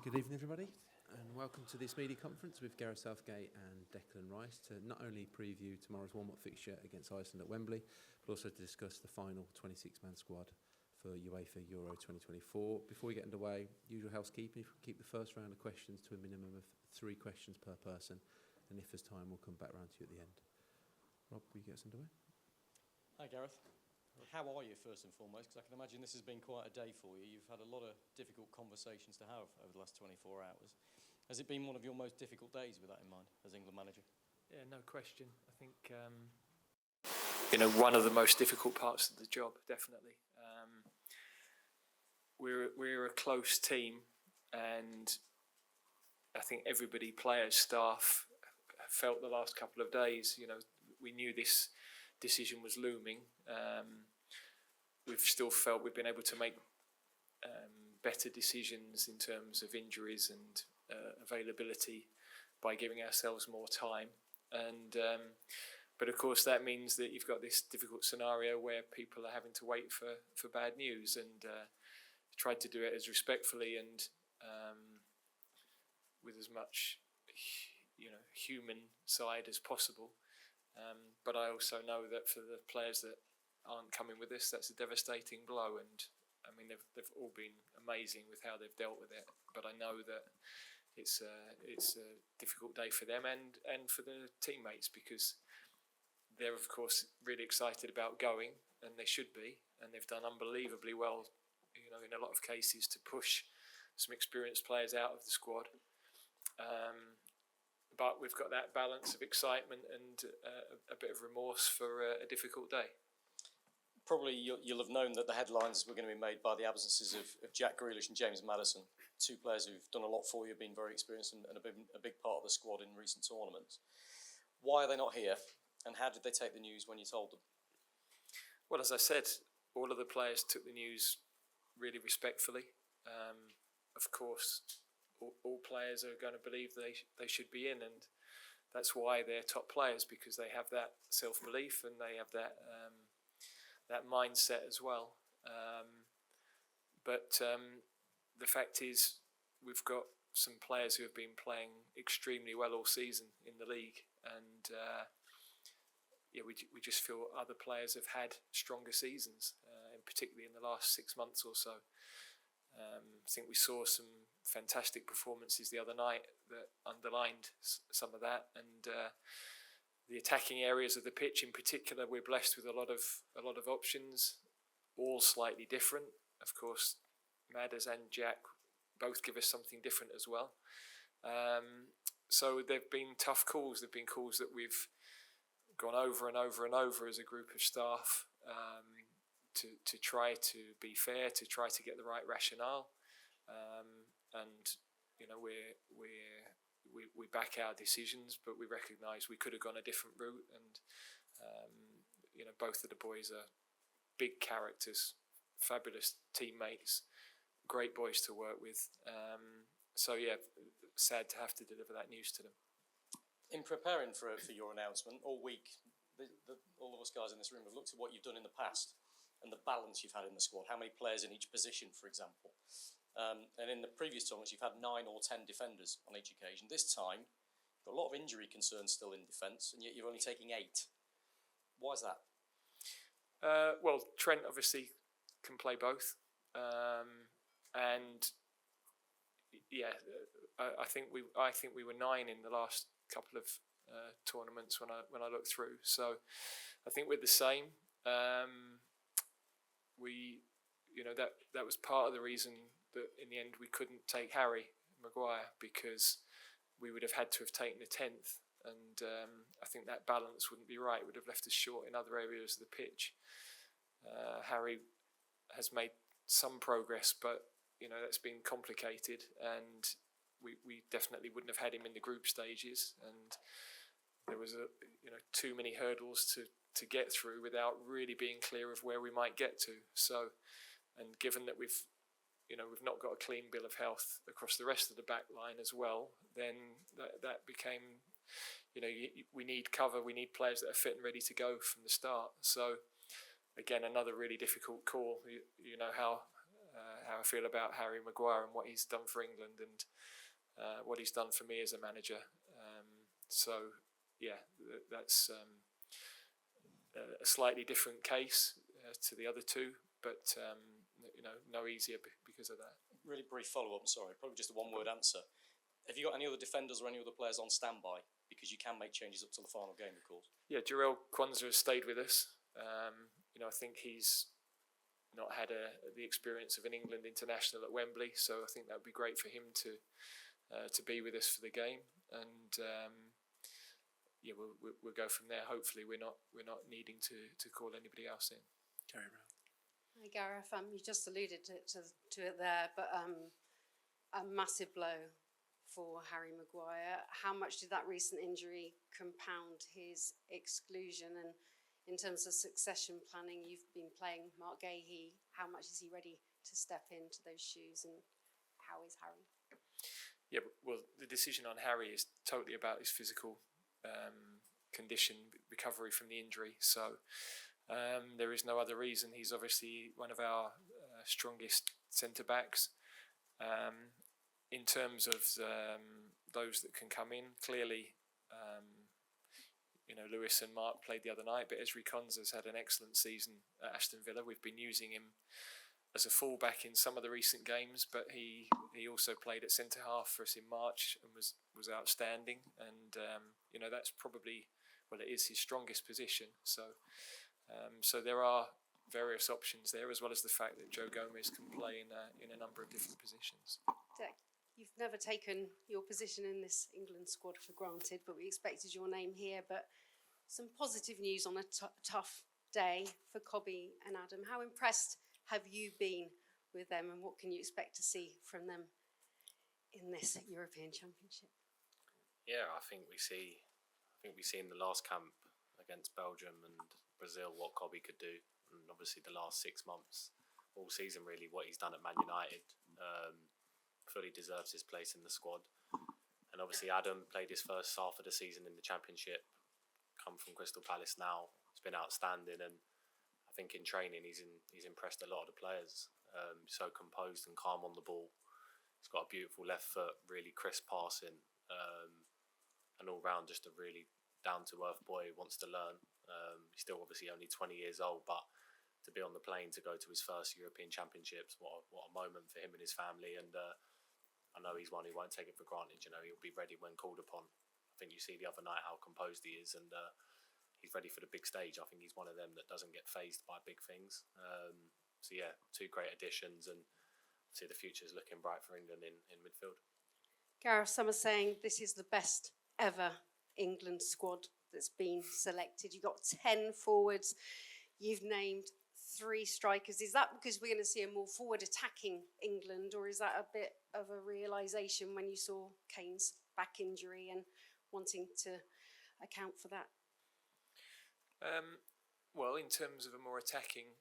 Good evening, everybody, and welcome to this media conference with Gareth Southgate and Declan Rice to not only preview tomorrow's warm-up fixture against Iceland at Wembley, but also to discuss the final 26-man squad for UEFA Euro 2024. Before we get underway, usual housekeeping, keep the first round of questions to a minimum of 3 questions per person, and if there's time, we'll come back round to you at the end. Rob, will you get us underway? Hi, Gareth. How are you, first and foremost? Because I can imagine this has been quite a day for you. You've had a lot of difficult conversations to have over the last 24 hours. Has it been one of your most difficult days with that in mind, as England manager? Yeah, no question. I think, one of the most difficult parts of the job, definitely. We're a close team, and I think everybody, players, staff, have felt the last couple of days, we knew this decision was looming. We've still felt we've been able to make better decisions in terms of injuries and availability by giving ourselves more time. But of course that means that you've got this difficult scenario where people are having to wait for bad news, and tried to do it as respectfully and with as much human side as possible. But I also know that for the players that aren't coming with us, that's a devastating blow. And I mean, they've all been amazing with how they've dealt with it. But I know that it's a difficult day for them and for the teammates, because they're of course really excited about going, and they should be. And they've done unbelievably well, in a lot of cases, to push some experienced players out of the squad. But we've got that balance of excitement and a bit of remorse for a difficult day. Probably you'll have known that the headlines were going to be made by the absences of Jack Grealish and James Maddison, 2 players who've done a lot for you, been very experienced and have been a big part of the squad in recent tournaments. Why are they not here, and how did they take the news when you told them? Well, as I said, all of the players took the news really respectfully. Of course, all players are going to believe they should be in, and that's why they're top players, because they have that self-belief and they have that mindset as well. But the fact is, we've got some players who have been playing extremely well all season in the league, and we just feel other players have had stronger seasons, and particularly in the last 6 months or so. I think we saw some fantastic performances the other night that underlined some of that, and the attacking areas of the pitch in particular, we're blessed with a lot of options, all slightly different. Of course, Madders and Jack both give us something different as well. So they've been tough calls. They've been calls that we've gone over and over and over as a group of staff, to try to be fair, to try to get the right rationale, and we back our decisions, but we recognise we could have gone a different route. And both of the boys are big characters, fabulous teammates, great boys to work with. So yeah, sad to have to deliver that news to them. In preparing for your announcement all week, all of us guys in this room have looked at what you've done in the past and the balance you've had in the squad, how many players in each position, for example. And in the previous tournaments, you've had 9 or 10 defenders on each occasion. This time, you've got a lot of injury concerns still in defence, and yet you're only taking 8. Why is that? Well, Trent obviously can play both, and yeah, I think we were 9 in the last couple of tournaments when I looked through. So I think we're the same. That was part of the reason that in the end we couldn't take Harry Maguire, because we would have had to have taken the 10th, and I think that balance wouldn't be right. It would have left us short in other areas of the pitch. Harry has made some progress, but that's been complicated, and we definitely wouldn't have had him in the group stages, and there was too many hurdles to get through without really being clear of where we might get to. So, and given that we've not got a clean bill of health across the rest of the back line as well, then that became, we need cover, we need players that are fit and ready to go from the start. So again, another really difficult call. You know how how I feel about Harry Maguire and what he's done for England and what he's done for me as a manager. So yeah, that's a slightly different case to the other two, but no easier because of that. Really brief follow-up, sorry, probably just a one-word answer. Have you got any other defenders or any other players on standby? Because you can make changes up till the final game, of course. Yeah, Jarell Quansah has stayed with us. I think he's not had the experience of an England international at Wembley, so I think that would be great for him to be with us for the game. And we'll go from there. Hopefully, we're not needing to call anybody else in. Carry around. Hi Gareth, you just alluded to it there, but a massive blow for Harry Maguire. How much did that recent injury compound his exclusion? And in terms of succession planning, you've been playing Mark Gahey. How much is he ready to step into those shoes, and how is Harry? Yeah, well, the decision on Harry is totally about his physical condition, recovery from the injury. So there is no other reason. He's obviously one of our strongest centre-backs. In terms of those that can come in, clearly, Lewis and Mark played the other night, but Ezri Konsa's had an excellent season at Aston Villa. We've been using him as a fullback in some of the recent games, but he also played at centre-half for us in March and was outstanding. And, that's probably, it is his strongest position. So there are various options there, as well as the fact that Joe Gomez can play in a number of different positions. Dec, you've never taken your position in this England squad for granted, but we expected your name here. But some positive news on a tough day for Cobby and Adam. How impressed have you been with them, and what can you expect to see from them in this European Championship? Yeah, I think we see in the last camp against Belgium and Brazil what Cobby could do, and obviously the last 6 months, all season really, what he's done at Man United, fully deserves his place in the squad. And obviously Adam played his first half of the season in the Championship, come from Crystal Palace now. It's been outstanding, and I think in training he's impressed a lot of the players. So composed and calm on the ball. He's got a beautiful left foot, really crisp passing, and all round just a really down-to-earth boy who wants to learn. He's still obviously only 20 years old, but to be on the plane to go to his first European Championships, what a moment for him and his family. And I know he's one who won't take it for granted. He'll be ready when called upon. I think you see the other night how composed he is, and he's ready for the big stage. I think he's one of them that doesn't get fazed by big things. So yeah, two great additions, and see the future's looking bright for England in midfield. Gareth, some are saying this is the best ever England squad that's been selected. You've got 10 forwards. You've named 3 strikers. Is that because we're going to see a more forward attacking England, or is that a bit of a realisation when you saw Kane's back injury and wanting to account for that? Well, in terms of a more attacking,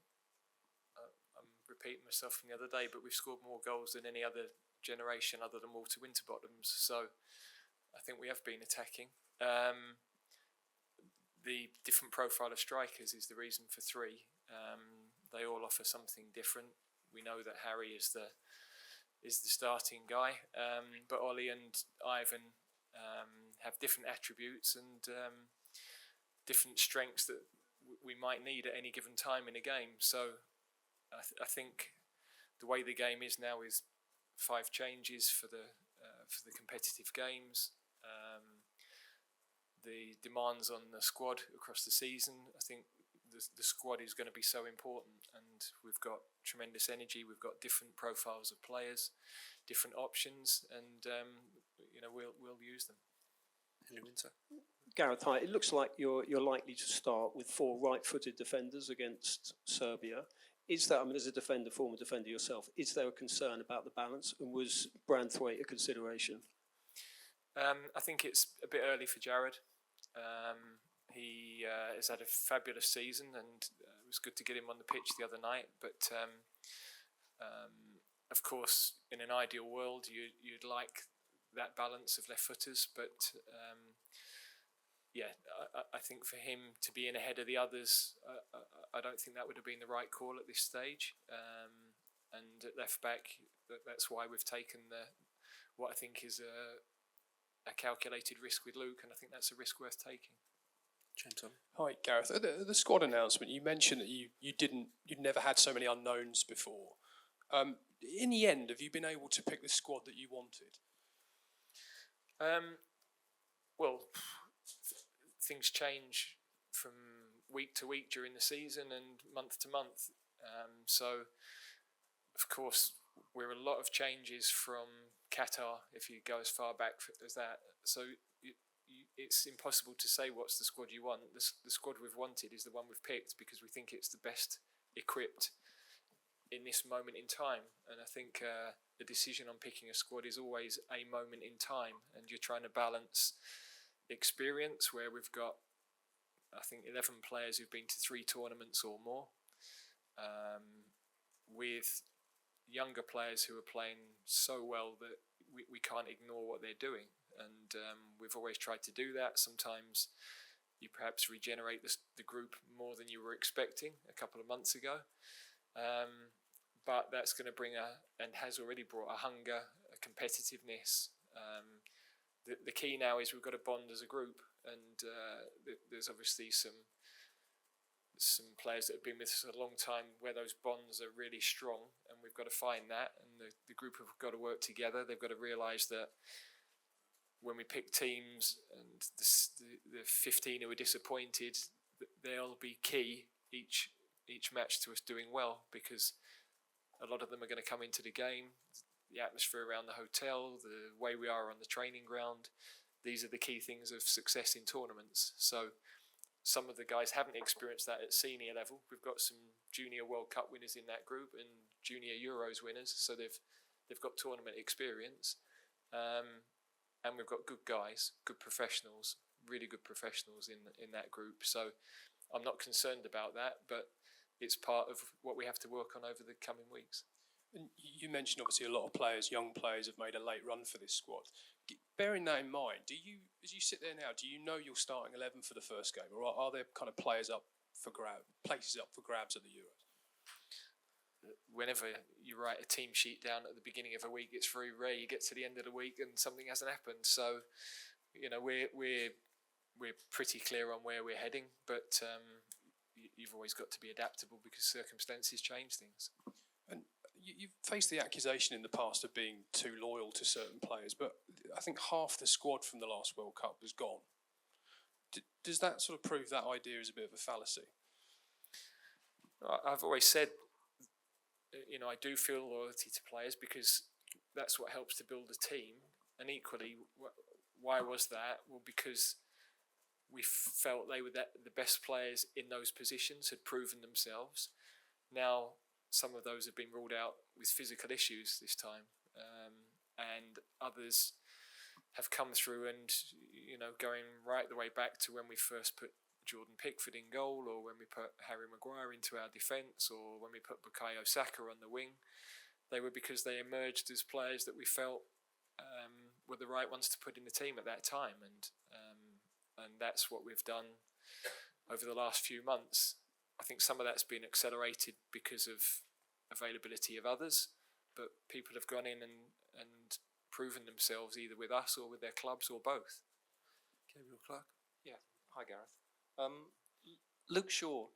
I'm repeating myself from the other day, but we've scored more goals than any other generation other than Walter Winterbottom's. So I think we have been attacking. The different profile of strikers is the reason for 3. They all offer something different. We know that Harry is the starting guy, but Ollie and Ivan have different attributes and different strengths that we might need at any given time in a game. So I think the way the game is now is 5 changes for the competitive games. The demands on the squad across the season, I think the squad is going to be so important, and we've got tremendous energy. We've got different profiles of players, different options, and we'll use them. Gareth, hi. It looks like you're likely to start with 4 right-footed defenders against Serbia. Is that, as a former defender yourself, is there a concern about the balance, and was Branthwaite a consideration? I think it's a bit early for Jared. He has had a fabulous season, and it was good to get him on the pitch the other night. But of course, in an ideal world, you'd like that balance of left footers. But I think for him to be in ahead of the others, I don't think that would have been the right call at this stage. and at left back, that's why we've taken what I think is a calculated risk with Luke, and I think that's a risk worth taking. James, on. Hi, Gareth. At the squad announcement, you mentioned that you'd never had so many unknowns before. In the end, have you been able to pick the squad that you wanted? Well, things change from week to week during the season and month to month. So, of course, we're a lot of changes from Qatar, if you go as far back as that. So it's impossible to say what's the squad you want. The squad we've wanted is the one we've picked because we think it's the best equipped in this moment in time. And I think the decision on picking a squad is always a moment in time, and you're trying to balance experience, where we've got, I think, 11 players who've been to 3 tournaments or more, with younger players who are playing so well that we can't ignore what they're doing. And we've always tried to do that. Sometimes you perhaps regenerate the group more than you were expecting a couple of months ago. But that's going to bring and has already brought a hunger, a competitiveness. The key now is we've got to bond as a group, and there's obviously some players that have been with us a long time where those bonds are really strong, and we've got to find that, and the group have got to work together. They've got to realise that when we pick teams and the 15 who are disappointed, they'll be key each match to us doing well, because a lot of them are going to come into the game, the atmosphere around the hotel, the way we are on the training ground. These are the key things of success in tournaments. So some of the guys haven't experienced that at senior level. We've got some junior World Cup winners in that group and junior Euros winners, so they've got tournament experience. And we've got good guys, good professionals, really good professionals in that group. So I'm not concerned about that, but it's part of what we have to work on over the coming weeks. And you mentioned obviously a lot of players, young players, have made a late run for this squad. Bearing that in mind, as you sit there now, do you know you're starting 11 for the first game, or are there kind of places up for grabs at the Euros? Whenever you write a team sheet down at the beginning of a week, it's very rare you get to the end of the week and something hasn't happened. So, we're pretty clear on where we're heading, but you've always got to be adaptable because circumstances change things. And you've faced the accusation in the past of being too loyal to certain players, but I think half the squad from the last World Cup was gone. Does that sort of prove that idea is a bit of a fallacy? I've always said, I do feel loyalty to players because that's what helps to build a team. And equally, why was that? Well, because we felt they were the best players in those positions, had proven themselves. Now, some of those have been ruled out with physical issues this time, and others have come through and, going right the way back to when we first put Jordan Pickford in goal, or when we put Harry Maguire into our defence, or when we put Bukayo Saka on the wing. They were because they emerged as players that we felt were the right ones to put in the team at that time, and that's what we've done over the last few months. I think some of that's been accelerated because of availability of others, but people have gone in and proven themselves either with us or with their clubs or both. Gabriel Clark. Yeah, hi Gareth. Luke Shaw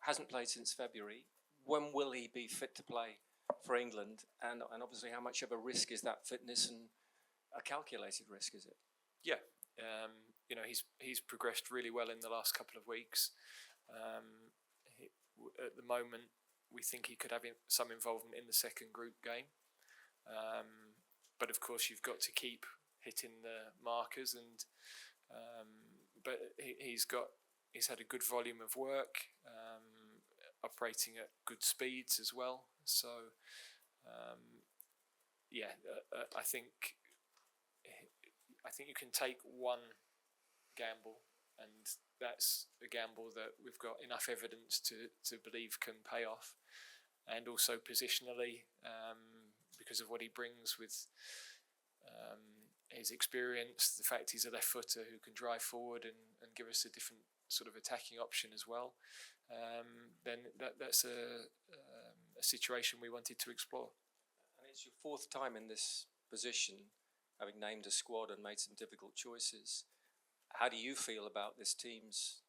hasn't played since February. When will he be fit to play for England? And obviously, how much of a risk is that fitness, and a calculated risk is it? Yeah, he's progressed really well in the last couple of weeks. At the moment, we think he could have some involvement in the second group game. But of course, you've got to keep hitting the markers, and but he's had a good volume of work, operating at good speeds as well. So, I think you can take one gamble, and that's a gamble that we've got enough evidence to believe can pay off, and also positionally, because of what he brings with his experience, the fact he's a left footer who can drive forward and give us a different sort of attacking option as well. Then that's a a situation we wanted to explore. And it's your fourth time in this position, having named a squad and made some difficult choices. How do you feel about this team's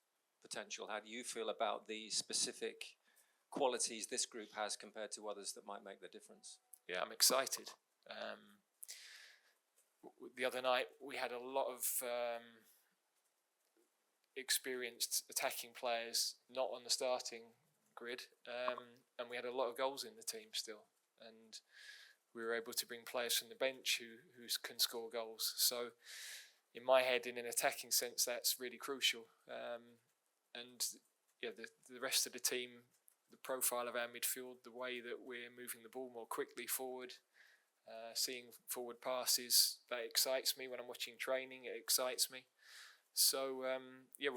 potential? How do you feel about the specific qualities this group has compared to others that might make the difference? Yeah, I'm excited. The other night we had a lot of experienced attacking players not on the starting grid, and we had a lot of goals in the team still, and we were able to bring players from the bench who can score goals. So in my head, in an attacking sense, that's really crucial. And yeah, the rest of the team, the profile of our midfield, the way that we're moving the ball more quickly forward, seeing forward passes, that excites me. When I'm watching training, it excites me. So yeah,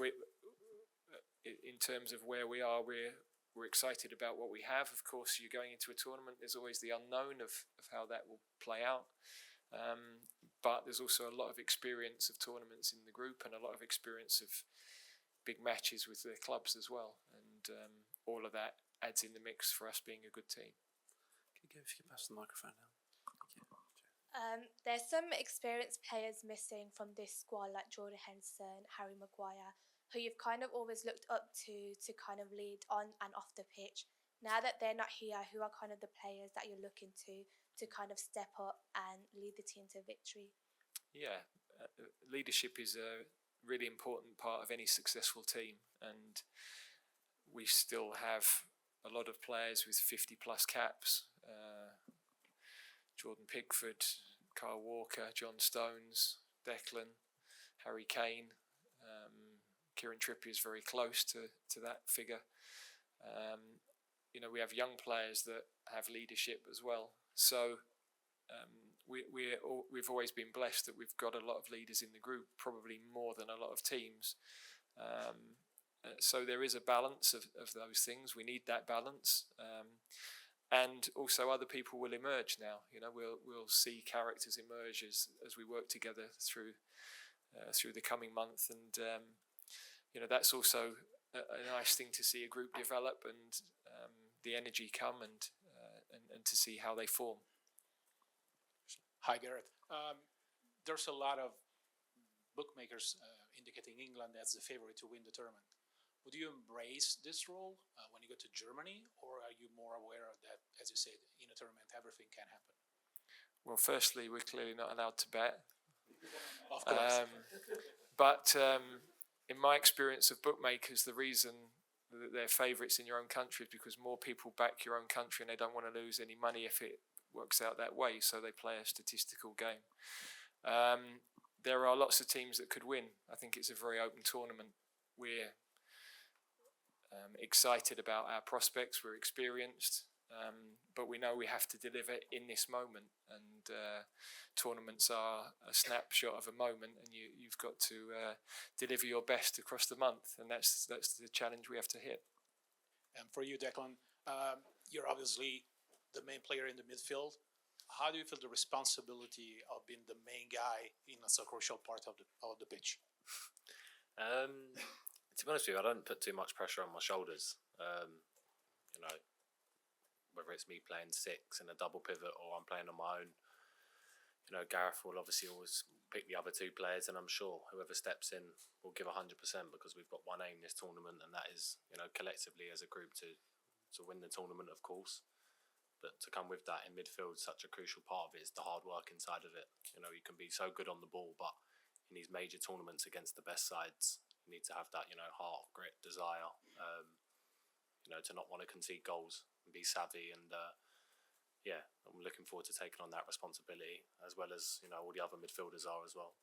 in terms of where we are, we're excited about what we have. Of course, you're going into a tournament, there's always the unknown of how that will play out. But there's also a lot of experience of tournaments in the group and a lot of experience of big matches with their clubs as well. And all of that adds in the mix for us being a good team. Can you pass the microphone now? There's some experienced players missing from this squad, like Jordan Henderson, Harry Maguire, who you've kind of always looked up to kind of lead on and off the pitch. Now that they're not here, who are kind of the players that you're looking to kind of step up and lead the team to victory? Yeah, leadership is a really important part of any successful team, and we still have a lot of players with 50 plus caps. Jordan Pickford, Kyle Walker, John Stones, Declan, Harry Kane, Kieran Trippier is very close to that figure. You know, we have young players that have leadership as well. So we've always been blessed that we've got a lot of leaders in the group, probably more than a lot of teams. So there is a balance of those things. We need that balance. And also other people will emerge now. You know, we'll see characters emerge as we work together through the coming month. And, you know, that's also a nice thing to see a group develop and the energy come and to see how they form. Hi, Gareth. There's a lot of bookmakers indicating England as the favorite to win the tournament. Would you embrace this role when you go to Germany, or are you more aware that, as you said, in a tournament everything can happen? Well, firstly, we're clearly not allowed to bet. Of course. But in my experience of bookmakers, the reason that they're favourites in your own country is because more people back your own country and they don't want to lose any money if it works out that way, so they play a statistical game. There are lots of teams that could win. I think it's a very open tournament. We're excited about our prospects, we're experienced, but we know we have to deliver in this moment, and tournaments are a snapshot of a moment, and you've got to deliver your best across the month, and that's the challenge we have to hit. And for you, Declan, you're obviously the main player in the midfield. How do you feel the responsibility of being the main guy in a crucial part of the pitch? To be honest with you, I don't put too much pressure on my shoulders. You know, whether it's me playing six in a double pivot or I'm playing on my own. You know, Gareth will obviously always pick the other two players, and I'm sure whoever steps in will give 100% because we've got one aim this tournament, and that is, you know, collectively as a group to win the tournament, of course. But to come with that in midfield, such a crucial part of it is the hard work inside of it. You know, you can be so good on the ball, but in these major tournaments against the best sides, you need to have that, you know, heart, grit, desire, you know, to not want to concede goals and be savvy. And yeah, I'm looking forward to taking on that responsibility, as well as, you know, all the other midfielders are as well.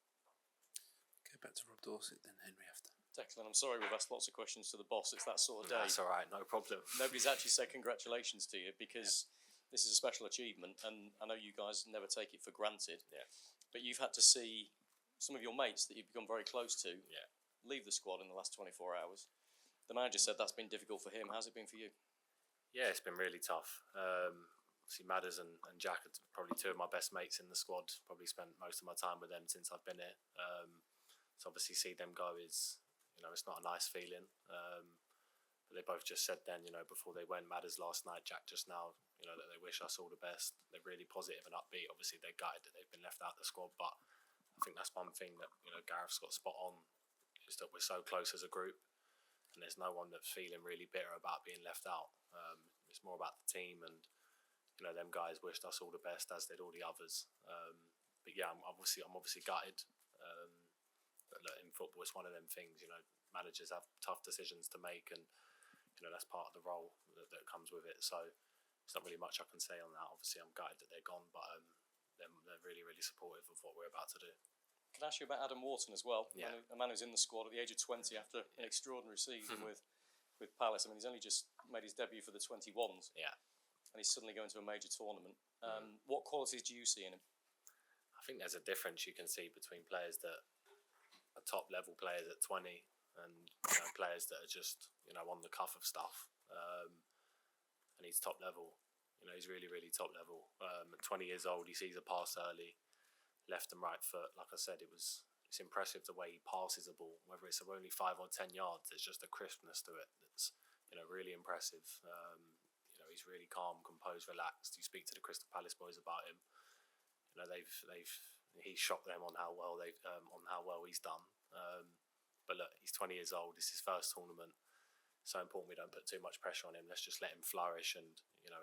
Go back to Rob Dorset, then Henry after. Declan, I'm sorry we've asked lots of questions to the boss. It's that sort of day. That's all right, no problem. Nobody's actually said congratulations to you because this is a special achievement, and I know you guys never take it for granted. Yeah. But you've had to see some of your mates that you've become very close to leave the squad in the last 24 hours. The manager said that's been difficult for him. How's it been for you? Yeah, it's been really tough. Obviously, Maddison and Jack are probably two of my best mates in the squad. Probably spent most of my time with them since I've been here. So obviously, see them go is, you know, it's not a nice feeling. they both just said then, before they went, Madders last night, Jack just now, that they wish us all the best. They're really positive and upbeat. Obviously, they're gutted that they've been left out of the squad, but I think that's one thing that, Gareth's got spot on, is that we're so close as a group, and there's no one that's feeling really bitter about being left out. It's more about the team, and, them guys wished us all the best, as did all the others. But yeah, I'm obviously gutted. But look, in football, it's one of them things, managers have tough decisions to make, and that's part of the role that comes with it. So there's not really much I can say on that. Obviously, I'm gutted that they're gone, but they're really, really supportive of what we're about to do. Can I ask you about Adam Wharton as well? Yeah. A man who's in the squad at the age of 20 after an extraordinary season with Palace. I mean, he's only just made his debut for the 21s. Yeah. And he's suddenly going to a major tournament. What qualities do you see in him? I think there's a difference you can see between players that are top level players at 20 and players that are just on the cuff of stuff. And he's top level. He's really, really top level. At 20 years old, he sees a pass early, left and right foot. Like I said, it's impressive the way he passes a ball, whether it's only 5 or 10 yards. There's just a crispness to it that's really impressive. He's really calm, composed, relaxed. You speak to the Crystal Palace boys about him. He's shocked them on how well he's done. But look, he's 20 years old. This is his first tournament. So important we don't put too much pressure on him. Let's just let him flourish, and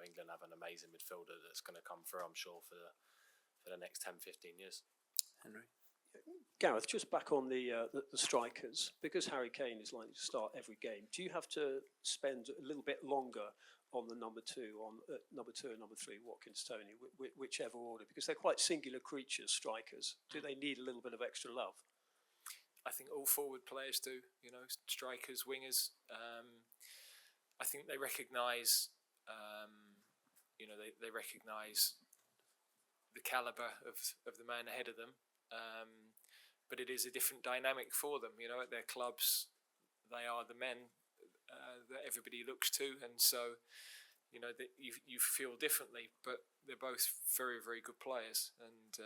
England have an amazing midfielder that's going to come through, I'm sure, for the next 10, 15 years. Henry? Gareth, just back on the strikers, because Harry Kane is likely to start every game, do you have to spend a little bit longer on the number two and number 3, Watkins, Toney, whichever order, because they're quite singular creatures, strikers? Do they need a little bit of extra love? I think all forward players do, strikers, wingers. I think they recognise, they recognise the calibre of the man ahead of them. But it is a different dynamic for them. At their clubs, they are the men that everybody looks to, and so that you feel differently. But they're both very, very good players, and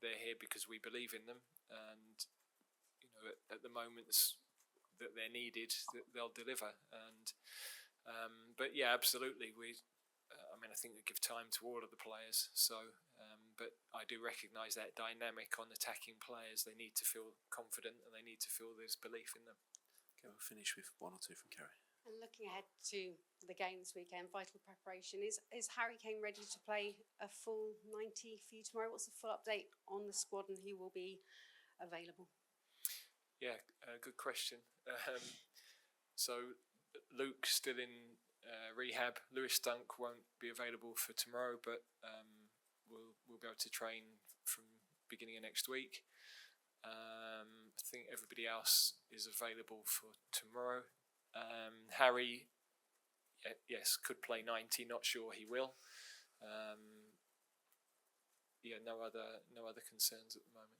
they're here because we believe in them. And at the moments that they're needed, they'll deliver. And but yeah, absolutely, I think they give time to all of the players. So. But I do recognise that dynamic on attacking players. They need to feel confident, and they need to feel there's belief in them. Okay, we'll finish with 1 or 2 from Kerry. And looking ahead to the game this weekend, vital preparation. Is Harry Kane ready to play a full 90 for you tomorrow? What's the full update on the squad and who will be available? Yeah, good question. So Luke's still in rehab. Lewis Dunk won't be available for tomorrow, but we'll be able to train from beginning of next week. I think everybody else is available for tomorrow. Harry, yes, could play 90. Not sure he will. No other concerns at the moment.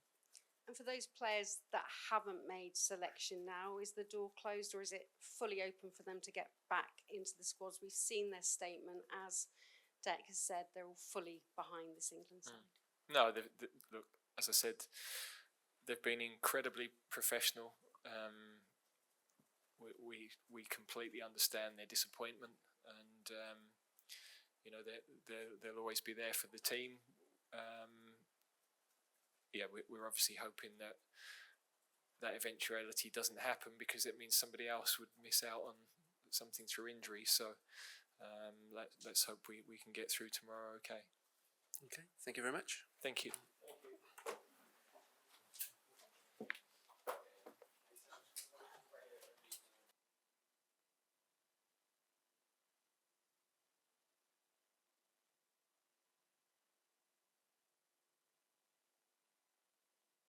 And for those players that haven't made selection now, is the door closed, or is it fully open for them to get back into the squads? We've seen their statement, as Deck has said, they're all fully behind this England side. No, look, as I said, they've been incredibly professional. We completely understand their disappointment, and they'll always be there for the team. We're obviously hoping that eventuality doesn't happen, because it means somebody else would miss out on something through injury. So let's hope we can get through tomorrow okay. Okay, thank you very much. Thank you.